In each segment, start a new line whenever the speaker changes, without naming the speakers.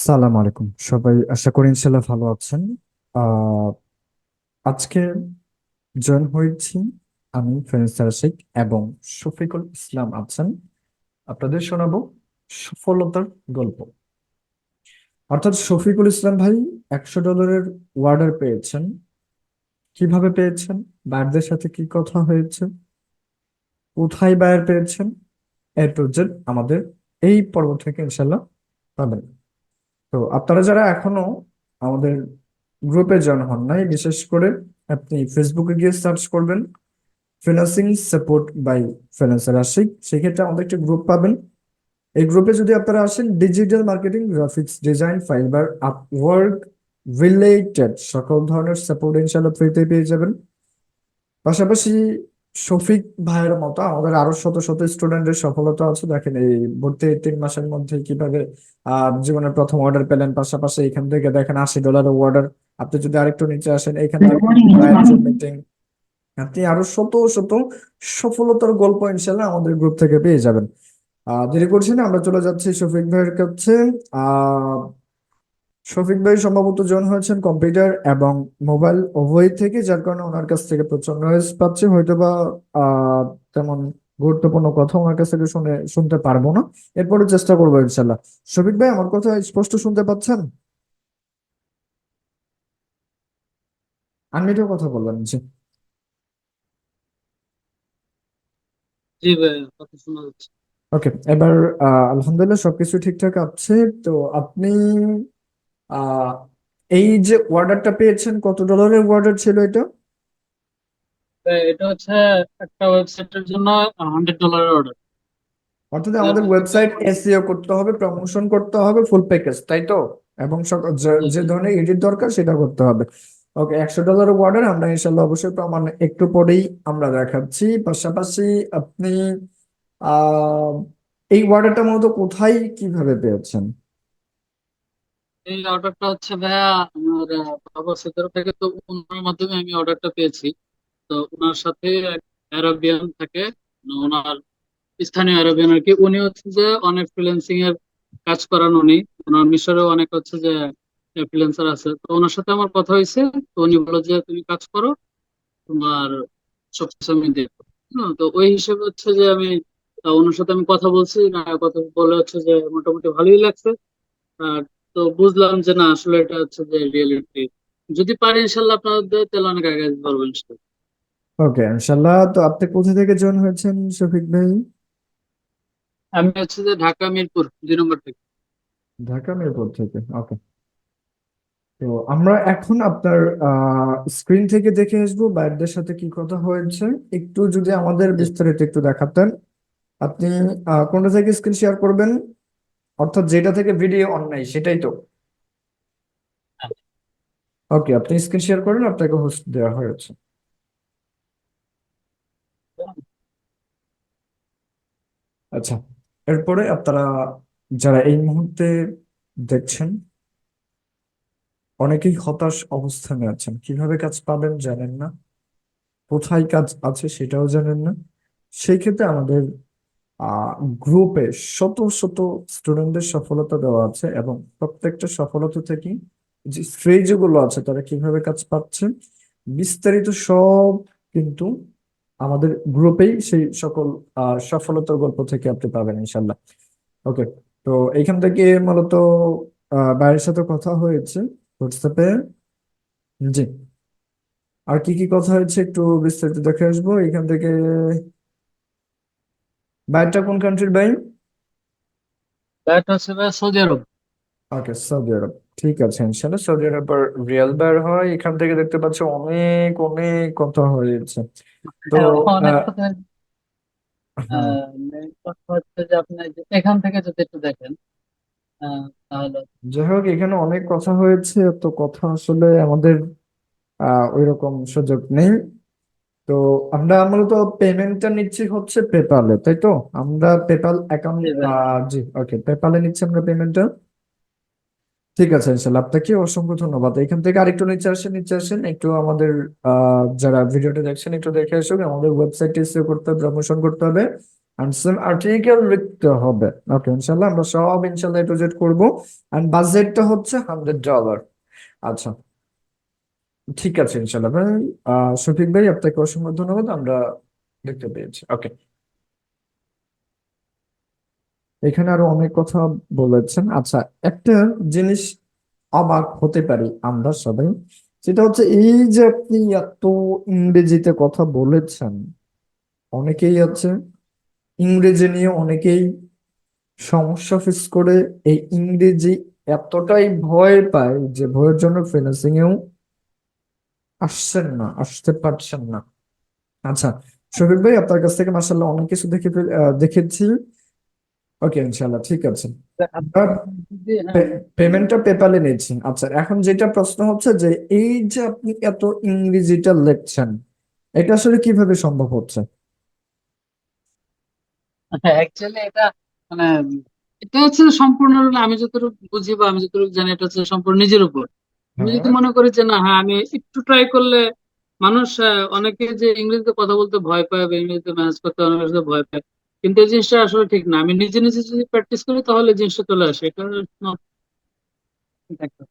সালাম আলাইকুম সবাই, আশা করি ইনশাল্লাহ ভালো আছেন। আহ আজকে জয়েন হয়েছি আমি ফেরেন্সা আশিক এবং শফিকুল ইসলাম আছেন। আপনাদের শোনাবো সফলতার গল্প। অর্থাৎ শফিকুল ইসলাম ভাই $100 অর্ডার পেয়েছেন। কিভাবে পেয়েছেন, বায়ারদের সাথে কি কথা হয়েছে, কোথায় বায়ার পেয়েছেন, এ টু জেড আমাদের এই পর্ব থেকে ইনশাল্লাহ পাবেন। তো আপনারা যারা এখনো আমাদের গ্রুপে জয়েন হন নাই, বিশেষ করে আপনি ফেসবুকে গিয়ে সার্চ করবেন ফিন্যান্সিং সাপোর্ট বাই ফিন্যান্সার আশিক, সেক্ষেত্রে আমাদের একটা গ্রুপ পাবেন। এই গ্রুপে যদি আপনারা আসেন, digital marketing, graphics design, fibre, Upwork related সকল ধরনের সাপোর্ট ইনশাল্লাহ ফ্রিতে পেয়ে যাবেন। পাশাপাশি শফিক ভাইয়ের মতো আমাদের আরো শত শত স্টুডেন্টের সফলতা আছে। দেখেন এই ভর্তি 3 মাসের মধ্যে কিভাবে জীবনের প্রথম অর্ডার পেলেন। পাশাপাশি এখান থেকে দেখেন $80 অর্ডার। আপনি যদি আরেকটু নিচে আসেন, এখান থেকে মিটিং, আপনি আরো শত শত সফলতার গল্প ইনশাল্লাহ আমাদের গ্রুপ থেকে পেয়ে যাবেন। দেরি করছি না, আমরা চলে যাচ্ছি শফিক ভাইয়ের কাছে। আহ শফিক ভাই সম্ভবত জয়েন হয়েছেন কম্পিউটার এবং মোবাইল উভয় থেকে, যার কারণে ওনার কাছ থেকে প্রচন্ড নয়েজ পাচ্ছে, হয়তোবা আহ তেমন গুরুত্বপূর্ণ কথা ওনার কাছ থেকে শুনতে পারবো না। এরপরে চেষ্টা করবো ইনশাল্লাহ। শফিক ভাই, আমার কথা স্পষ্ট শুনতে পাচ্ছেন? আনমিউটের কথা বলবেন জি।
জি ভাই, কথা শোনা যাচ্ছে।
ওকে, এবার আলহামদুলিল্লাহ সবকিছু ঠিকঠাক আছে। তো আপনি আহ এই যে অর্ডারটা পেয়েছেন, কত ডলারের অর্ডার ছিল এটা?
এটা হচ্ছে একটা ওয়েবসাইটের জন্য $100 অর্ডার।
অর্থাৎ আমাদের ওয়েবসাইট এসইও করতে হবে, প্রমোশন করতে হবে, ফুল প্যাকেজ, তাই তো? এবং যে
জি
যে
জি।
ধরনের এডিট দরকার সেটা করতে হবে। ওকে, $100 অর্ডার আমরা ইনশাল্লাহ অবশ্যই প্রমাণ একটু পরেই আমরা দেখাচ্ছি। পাশাপাশি আপনি আহ এই অর্ডারটা মূলত কোথায় কিভাবে পেয়েছেন?
এই অর্ডারটা হচ্ছে ভাইয়া আমার বাবা তরফ থেকে, তো ওনার মাধ্যমে আমি অর্ডারটা পেয়েছি। তো ওনার সাথে এক অ্যারাবিয়ান থাকে, মানে ওনার স্থানীয় অ্যারাবিয়ান আর কি। উনি হচ্ছে যে অনেক ফ্রিল্যান্সিং এর কাজ করান উনি। ওনার মিশরেও অনেক হচ্ছে যে ফ্রিল্যান্সার আছে, তো ওনার সাথে আমার কথা হয়েছে। তো উনি বললো যে তুমি কাজ করো, তোমার সবকিছু আমি দেখবো। তো ওই হিসেবে হচ্ছে যে আমি ওনার সাথে আমি কথা বলছি, না কথা বলে হচ্ছে যে মোটামুটি ভালোই লাগছে। আর তো বুঝলাম যে না, আসলে এটা হচ্ছে যে রিয়েলিটি। যদি পারি ইনশাল্লাহ আপনাদের তাহলে অনেক আগে যেতে পারবো ইনশাল্লাহ।
ওকে ইনশাল্লাহ। তো আপনি কোথা থেকে জয়েন হয়েছেন শফিক ভাই?
আমি হচ্ছে যে ঢাকা মিরপুর 2 নম্বর থেকে।
ঢাকা মিরপুর থেকে, ওকে। তো আমরা এখন আপনার স্ক্রিন থেকে দেখে আসবো বাইরদের সাথে কি কথা হয়েছে। একটু যদি আমাদের
জি।
বিস্তারিত একটু দেখাতেন। আপনি কোনটা থেকে স্ক্রিন শেয়ার করবেন? অর্থাৎ যেটা থেকে ভিডিও অন নাই সেটাই তো? ওকে, আপনি স্ক্রিন শেয়ার করেন, আপনাকে হোস্ট দেওয়া হয়েছে। আচ্ছা, এরপরে আপনারা যারা এই মুহূর্তে দেখছেন, অনেকেই হতাশ অবস্থানে আছেন, কিভাবে কাজ পাবেন জানেন না, কোথায় কাজ আছে সেটাও জানেন না। সেই ক্ষেত্রে আমাদের গ্রুপে শত শত স্টুডেন্টদের সফলতা দেওয়া আছে এবং প্রত্যেকটা সফলতা থেকে যে স্ট্রেজগুলো আছে তারা কিভাবে কাজ পাচ্ছে বিস্তারিত সব কিন্তু আমাদের গ্রুপেই সেই সকল সফলতার গল্প থেকে আপনি পাবেন ইনশাল্লাহ। ওকে, তো এইখান থেকে মূলত বাইরের সাথে কথা হয়েছে হোয়াটসঅ্যাপে। জি, আর কি কি কথা হয়েছে একটু বিস্তারিত দেখে আসবো এখান থেকে। বাইরটা কোন কান্ট্রির ভাই?
এটা হচ্ছে ভাইয়া সৌদি আরব।
ওকে, সৌদি আরব। ঠিক আছে, ইনশাল্লাহ সৌদি আরব রিয়াল বের হয়। এখান থেকে দেখতে পাচ্ছ অনেক অনেক কথা হয়েছে। তো
হ্যাঁ, অনেক
আহ,
কথা।
হ্যাঁ,
main কথা হচ্ছে যে আপনি যে এখান থেকে যদি একটু দেখেন, তাহলে।
যাই হোক এখানে অনেক কথা হয়েছে, তো কথা আসলে আমাদের ওই রকম সুযোগ নেই। তো আমরা মূলত পেমেন্টটা নিচ্ছি হচ্ছে পেপালে, তাই তো? আমরা পেপাল অ্যাকাউন্ট,
জি ভাই।
জি ওকে, পেপালে নিচ্ছি আমরা পেমেন্টটা। ঠিক আছে ইনশাল্লাহ, আপনাকে অসংখ্য ধন্যবাদ। এখান থেকে আরেকটু নিচে আসেন, নিচে আসেন একটু আমাদের যারা ভিডিওটা দেখছেন একটু দেখে আসুন। আমাদের ওয়েবসাইট এসিও করতে হবে, প্রমোশন করতে হবে, and সেম আর্টিকেল লিখতে হবে। ওকে, ইনশাল্লাহ আমরা সব ইনশাল্লাহ এ টু জেড করবো। এন্ড বাজেটটা হচ্ছে $100। আচ্ছা, ঠিক আছে ইনশাল্লাহ ভাই। শফিক ভাই, আপনাকে অসংখ্য ধন্যবাদ, আমরা দেখতে পেয়েছি। ওকে, এখানে আরো অনেক কথা বলেছেন। আচ্ছা, একটা জিনিস অবাক হতে পারি আমরা সবাই, সেটা হচ্ছে এই যে আপনি এত ইংরেজিতে কথা বলেছেন, অনেকেই আছে ইংরেজি নিয়ে অনেকেই সমস্যা ফেস করে, এই ইংরেজি এতটাই ভয় পায় যে ভয়ের জন্য ফ্রিল্যান্সিং এও আসছেন না, আসতে পারছেন না। আচ্ছা, শফিক ভাই, আপনার কাছ থেকে মাসাল্লাহ অনেক কিছু দেখেছি। ওকে, ইনশাল্লাহ ঠিক আছে। আমরা
হ্যাঁ,
পেমেন্টটা পেপালে নিয়েছি। আচ্ছা, এখন যেটা প্রশ্ন হচ্ছে যে এই যে আপনি এত ইংরেজিটা লিখছেন, এটা আসলে কিভাবে সম্ভব হচ্ছে?
অ্যাকচুয়ালি এটা মানে এটা হচ্ছে সম্পূর্ণ হলো আমি যতটুকু বুঝি বা আমি যতটুকু জানি এটা হচ্ছে সম্পূর্ণ নিজের উপর। আমি যদি
হ্যাঁ,
মনে করি যে না, হ্যাঁ আমি একটু ট্রাই করলে মানুষ অনেকে যে ইংরেজিতে কথা বলতে ভয় পায় বা ইংরেজিতে ম্যানেজ করতে অনেকের সাথে ভয় পায়, কিন্তু এই জিনিসটা আসলে ঠিক না। আমি নিজে নিজে যদি প্র্যাকটিস করি তাহলে জিনিসটা চলে আসে, এটা not একটা।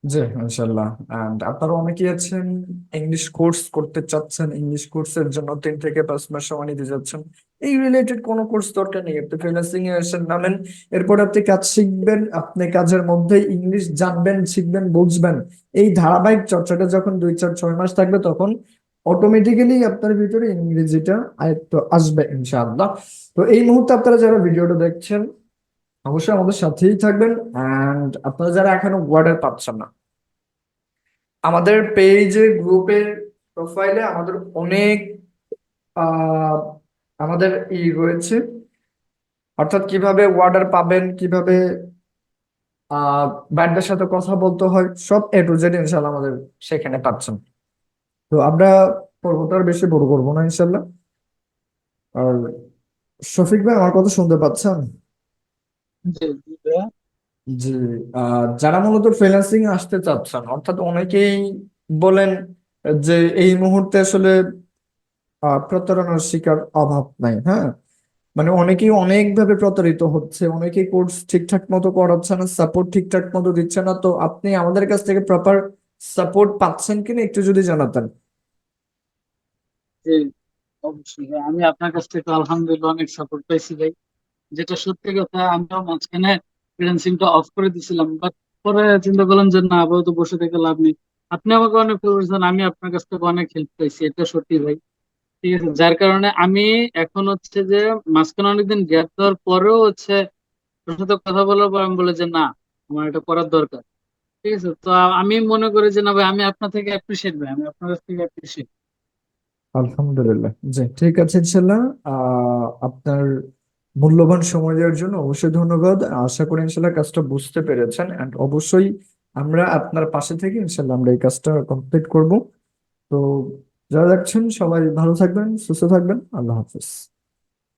জি, ইনশাল্লাহ। এন্ড আপনারা অনেকেই আছেন ইংলিশ কোর্স করতে চাচ্ছেন, ইংলিশ কোর্সের জন্য 3 থেকে 5 মাস সময় নিতে যাচ্ছেন। এই রিলেটেড কোনো কোর্স দরকার নেই, আপনি ফ্রিল্যান্সিং এ এসে নামেন, এরপর আপনি কাজ শিখবেন, আপনি কাজের মধ্যে ইংলিশ জানবেন, শিখবেন, বুঝবেন। এই ধারাবাহিক চর্চাটা যখন 2 4 6 মাস থাকবে, তখন অটোমেটিক্যালি আপনার ভিতরে ইংরেজিটা আয়ত্ত আসবে ইনশাআল্লাহ। তো এই মুহূর্তে আপনারা যারা ভিডিওটা দেখছেন, অবশ্যই আমাদের সাথেই থাকবেন। এন্ড আপনারা যারা এখনো ওয়ার্ডের পাচ্ছেন না, আমাদের পেজে, গ্রুপের, প্রোফাইলে আমাদের অনেক আহ, আমাদের রয়েছে, অর্থাৎ কিভাবে অর্ডার পাবেন, কিভাবে ব্যান্ডের সাথে কথা বলতে হয়, সব এ টু জেড ইনশাল্লাহ আমাদের সেখানে পাচ্ছেন। তো আমরা পর্বটা আর বেশি বড় করবো না ইনশাল্লাহ। আর শফিক ভাই, আমার কথা শুনতে পাচ্ছেন?
জি, জি ভাইয়া।
জি। যারা মূলত ফ্রিল্যান্সিং আসতে চাচ্ছেন, অর্থাৎ অনেকেই বলেন যে এই মুহূর্তে আসলে প্রতারণার শিকার অভাব নাই, হ্যাঁ, মানে অনেকেই অনেক ভাবে প্রতারিত হচ্ছে, অনেকেই কোর্স ঠিকঠাক মতো করাচ্ছে না, সাপোর্ট ঠিকঠাক মতো দিচ্ছে না। তো আপনি আমাদের কাছ থেকে প্রপার সাপোর্ট পাচ্ছেন কিনা একটু যদি জানাতেন।
জি, অবশ্যই ভাই। আমি আপনার কাছ থেকে আলহামদুলিল্লাহ অনেক সাপোর্ট পাইছি ভাই। যেটা সত্যি কথা, আমিও মাঝখানে ফ্রিল্যান্সিংটা অফ করে দিছিলাম, বাট পরে চিন্তা করলাম যে না, আপাতত বসে থেকে লাভ নেই। আপনি আমাকে অনেক করেছেন, আমি আপনার কাছ থেকে অনেক হেল্প পাইছি, এটা সত্যি ভাই। ঠিক আছে, যার কারণে আমি এখন হচ্ছে যে মাঝখানে অনেকদিন গ্যাপ দেওয়ার পরেও হচ্ছে তোর সাথে কথা বলার পর আমি বলে যে না, আমার এটা করার দরকার। ঠিক আছে, তো আমি মনে করি যে না ভাই, আমি আপনার থেকে অ্যাপ্রিসিয়েট ভাই, আমি আপনার কাছ থেকে অ্যাপ্রিসিয়েট।
আলহামদুলিল্লাহ। জি, ঠিক আছে ইনশাল্লাহ। আপনার মূল্যবান সময় দেওয়ার জন্য অবশ্যই ধন্যবাদ। আশা করি ইনশাল্লাহ কাজটা বুঝতে পেরেছেন, এন্ড অবশ্যই আমরা আপনার পাশে থেকে ইনশাল্লাহ আমরা এই কাজটা কমপ্লিট করব। তো যারা দেখছেন সবাই ভালো থাকবেন, সুস্থ থাকবেন। আল্লাহ হাফিজ।